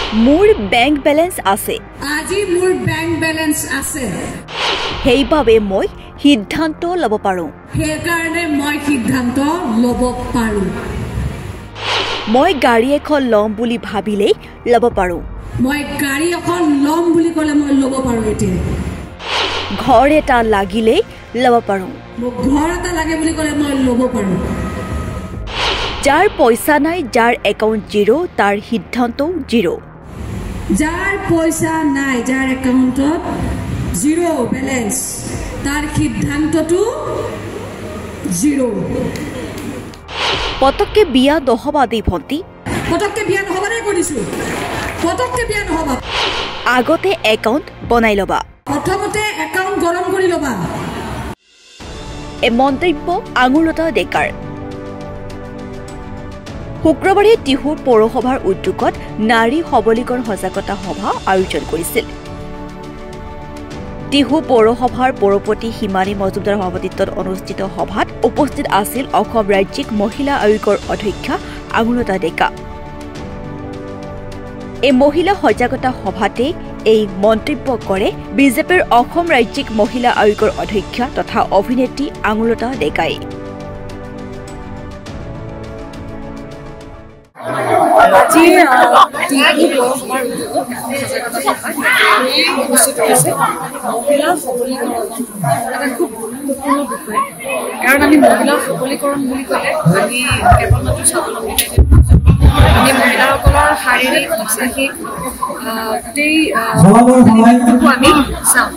মোৰ bank balance আছে আজি মোৰ বেংক বেলেন্স আছে সেইবাবে মই সিদ্ধান্ত ল'ব পাৰোঁ সেইকাৰণে মই সিদ্ধান্ত ল'ব পাৰোঁ মই গাড়ী এখন ল'ম বুলি ভাবিলেই ল'ব পাৰোঁ মই গাড়ী এখন ল'ম বুলি ক'লে মই ল'ব পাৰোঁ এতিয়া ঘৰ এটা লাগিলেই ল'ব পাৰোঁ মোক ঘৰ এটা লাগে বুলি ক'লে মই ল'ব পাৰোঁ যাৰ পইচা নাই যাৰ একাউণ্ট জিৰ' তাৰ সিদ্ধান্ত জিৰ' যাৰ পইচা নাই যাৰ একাউণ্টত জিৰ' বেলেন্স তাৰ সিদ্ধান্তটো জিৰ' পটককৈ বিয়া নহ'বা দেই ভণ্টি পটককৈ বিয়া নহ'বা দেই কৰিছোঁ পটককৈ বিয়া নহ'বা আগতে একাউণ্ট বনাই ল'বা প্ৰথমতে একাউণ্ট গৰম কৰি ল'বা এই মন্তব্য আঙুৰলতা ডেকাৰ শুক্ৰবাৰে টিহু পৌৰসভাৰ উদ্যোগত নাৰী সবলীকৰণ সজাগতা সভা আয়োজন কৰিছিল টিহু পৌৰসভাৰ পৌৰপতি হিমানী মজুমদাৰ সভাপতিত্বত অনুষ্ঠিত সভাত উপস্থিত আছিল অসম ৰাজ্যিক মহিলা আয়োগৰ অধ্যক্ষা আঙুৰলতা ডেকা এই মহিলা সজাগতা সভাতে এই মন্তব্য কৰে বিজেপিৰ অসম ৰাজ্যিক মহিলা আয়োগৰ অধ্যক্ষা তথা অভিনেত্ৰী আঙুৰলতা ডেকাই আজি পৌৰসভাৰ অনুষ্ঠিত হৈছে মহিলা সবলীকৰণ এটা খুব গুৰুত্বপূৰ্ণ বিষয় কাৰণ আমি মহিলা সবলীকৰণ বুলি ক'লে আমি কেৱল মাত্ৰ স্বাৱলম্বী আমি মহিলাসকলৰ শাৰীৰিক মানসিক গোটেই আমি চাওঁ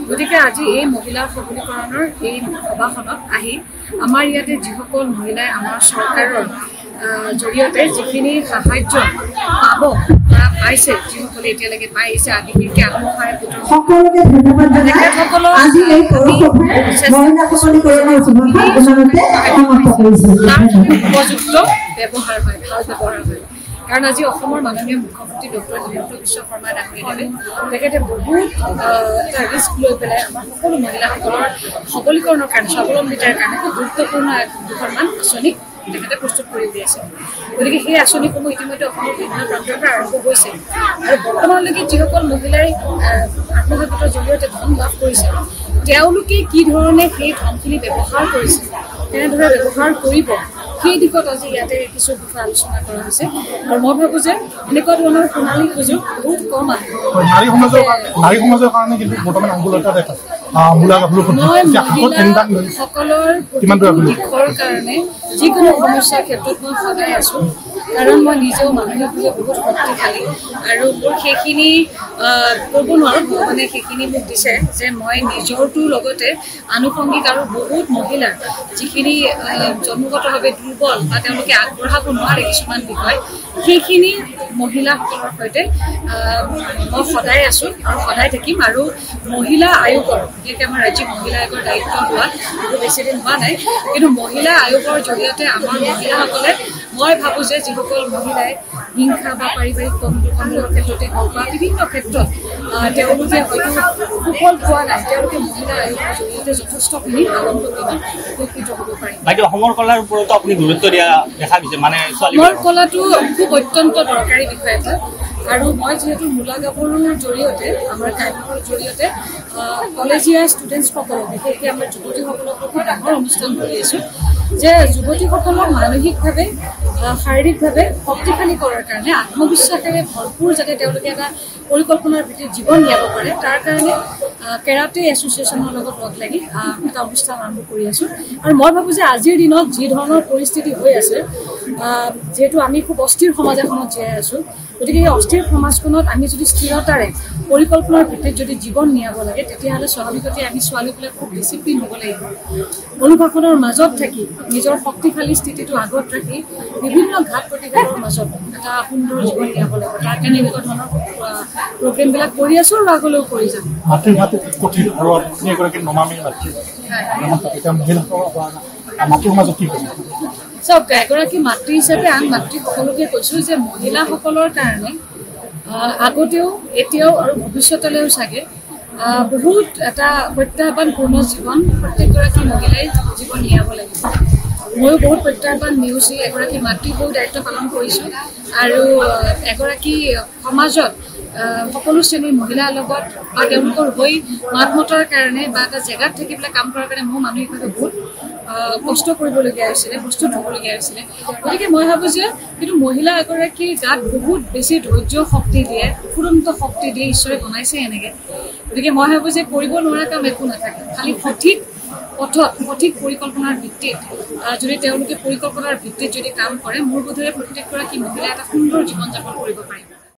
গতিকে আজি এই মহিলা সবলীকৰণৰ এই সভাখনত আহি আমাৰ ইয়াতে যিসকল মহিলাই আমাৰ চৰকাৰৰ জৰিয়তে যিখিনি সাহায্য পাব বা পাইছে যিসকলে এতিয়ালৈকে পাই আহিছে আদি বিশেষকৈ আত্মসহায়ক সকলোকে ধন্যবাদ জনাই আজি এই উপযুক্ত ব্যৱহাৰ হয় ভাল ব্যৱহাৰ হয় কাৰণ আজি অসমৰ মাননীয় মুখ্যমন্ত্ৰী ডক্টৰ হিমন্ত বিশ্ব শৰ্মা ডাঙৰীয়াদেৱে তেখেতে বহুত এটা ৰিস্ক লৈ পেলাই আমাৰ সকলো মহিলাসকলৰ সবলীকৰণৰ কাৰণে স্বাৱলম্বিতাৰ কাৰণে খুব গুৰুত্বপূৰ্ণ দুখনমান আঁচনি তেখেতে প্ৰস্তুত কৰি উলিয়াইছে গতিকে সেই আঁচনিসমূহ ইতিমধ্যে অসমৰ বিভিন্ন প্ৰান্তৰ পৰা আৰম্ভ হৈছে আৰু বৰ্তমানলৈকে যিসকল মহিলাই আত্মসহায়ক গোটৰ জৰিয়তে ধন লাভ কৰিছে তেওঁলোকে কি ধৰণে সেই ধনখিনি ব্যৱহাৰ কৰিছে কেনেদৰে ব্যৱহাৰ কৰিব সেই দিশত আজি ইয়াতে কিছু বিষয় আলোচনা কৰা হৈছে আৰু মই ভাবোঁ যে এনেকুৱা ধৰণৰ সোণালী সুযোগ বহুত কম আহে নাৰী সমাজৰ কাৰণে কিন্তু বৰ্তমান আন্দোলনটা দেখা সকলৰ দিশৰ কাৰণে যিকোনো সমস্যাৰ ক্ষেত্ৰত মই সদায় আছোঁ কাৰণ মই নিজেও মানসিকভাৱে বহুত শক্তিশালী আৰু মোৰ সেইখিনি ক'ব নোৱাৰোঁ ভগৱানে সেইখিনি মোক দিছে যে মই নিজৰটোৰ লগতে আনুষংগিক আৰু বহুত মহিলাৰ যিখিনি জন্মগতভাৱে দুৰ্বল বা তেওঁলোকে আগবঢ়াব নোৱাৰে কিছুমান বিষয় সেইখিনি মহিলাসকলৰ সৈতে মই সদায় আছোঁ আৰু সদায় থাকিম আৰু মহিলা আয়োগৰ বিশেষকৈ আমাৰ ৰাজ্যিক মহিলা আয়োগৰ দায়িত্ব লোৱাত বহু বেছিদিন হোৱা নাই কিন্তু মহিলা আয়োগৰ জৰিয়তে আমাৰ মহিলাসকলে মই ভাবোঁ যে যিসকল মহিলাই হিংসা বা পাৰিবাৰিক কন্দলৰ ক্ষেত্ৰতে হওক বা বিভিন্ন ক্ষেত্ৰত তেওঁলোকে হয়তো সুফল পোৱা নাই তেওঁলোকে মহিলা আয়োগৰ জৰিয়তে যথেষ্টখিনি আনন্দখিনি উপকৃত হ'ব পাৰে বাইদেউ অসমৰ কলাৰ ওপৰতো আপুনি গুৰুত্ব দিয়া দেখা গৈছে মানে অসমৰ কলাটো খুব অত্যন্ত দৰকাৰী বিষয় এটা আৰু মই যিহেতু মূলা গাভৰুৰ জৰিয়তে আমাৰ কাৰ্যকৰ জৰিয়তে কলেজীয়া ষ্টুডেণ্টছসকলক বিশেষকৈ আমাৰ যুৱতীসকলক খুব ডাঙৰ অনুষ্ঠান কৰি আছোঁ যে যুৱতীসকলক মানসিকভাৱে শাৰীৰিকভাৱে শক্তিশালী কৰাৰ কাৰণে আত্মবিশ্বাসেৰে ভৰপূৰ যাতে তেওঁলোকে এটা পৰিকল্পনাৰ ভিত্তিত জীৱন নিয়াব পাৰে তাৰ কাৰণে কেৰাটে এছ'চিয়েশ্যনৰ লগত লগ লাগি এটা অনুষ্ঠান আৰম্ভ কৰি আছোঁ আৰু মই ভাবোঁ যে আজিৰ দিনত যি ধৰণৰ পৰিস্থিতি হৈ আছে যিহেতু আমি খুব অস্থিৰ সমাজ এখনত জীয়াই আছোঁ গতিকে এই অস্থিৰ সমাজখনত আমি যদি স্থিৰতাৰে পৰিকল্পনাৰ ভিত্তিত যদি জীৱন নিয়াব লাগে তেতিয়াহ'লে স্বাভাৱিকতে আমি ছোৱালীবিলাক খুব ডিচিপ্লিন হ'ব লাগিব অনুশাসনৰ মাজত থাকি নিজৰ শক্তিশালী স্থিতিটো আগত ৰাখি বিভিন্ন ঘাত প্ৰতিঘাতৰ মাজত এটা সুন্দৰ জীৱন নিয়াব লাগিব তাৰ কাৰণে এনেকুৱা ধৰণৰ প্ৰগ্ৰেমবিলাক কৰি আছোঁ আৰু আগলৈও কৰি যাম চাওক এগৰাকী মাতৃ হিচাপে আন মাতৃ সকলোকে কৈছোঁ যে মহিলাসকলৰ কাৰণে আগতেও এতিয়াও আৰু ভৱিষ্যতলৈও চাগে বহুত এটা প্ৰত্যাহ্বানপূৰ্ণ জীৱন প্ৰত্যেকগৰাকী মহিলাই জীৱন নিয়াব লাগিব ময়ো বহুত প্ৰত্যাহ্বান নেওচি এগৰাকী মাতৃ হৈ দায়িত্ব পালন কৰিছোঁ আৰু এগৰাকী সমাজত সকলো শ্ৰেণীৰ মহিলাৰ লগত বা তেওঁলোকৰ হৈ মাত মতাৰ কাৰণে বা এটা জেগাত থাকি পেলাই কাম কৰাৰ কাৰণে মোৰ মানসিকভাৱে বহুত কষ্ট কৰিবলগীয়া হৈছিলে, প্ৰস্তুত হ'বলগীয়া হৈছিলে। গতিকে মই ভাবোঁ যে কিন্তু মহিলা এগৰাকীৰ গাত বহুত বেছি ধৈৰ্য শক্তি দিয়ে, ফুৰন্ত শক্তি দিয়ে, ঈশ্বৰে বনাইছে এনেকৈ। গতিকে মই ভাবোঁ যে কৰিব নোৱাৰা কাম একো নাথাকে, খালি সঠিক পথত সঠিক পৰিকল্পনাৰ ভিত্তিত যদি তেওঁলোকে পৰিকল্পনাৰ ভিত্তিত যদি কাম কৰে, মোৰ বোধেৰে প্ৰত্যেকগৰাকী মহিলাই এটা সুন্দৰ জীৱন যাপন কৰিব পাৰিব।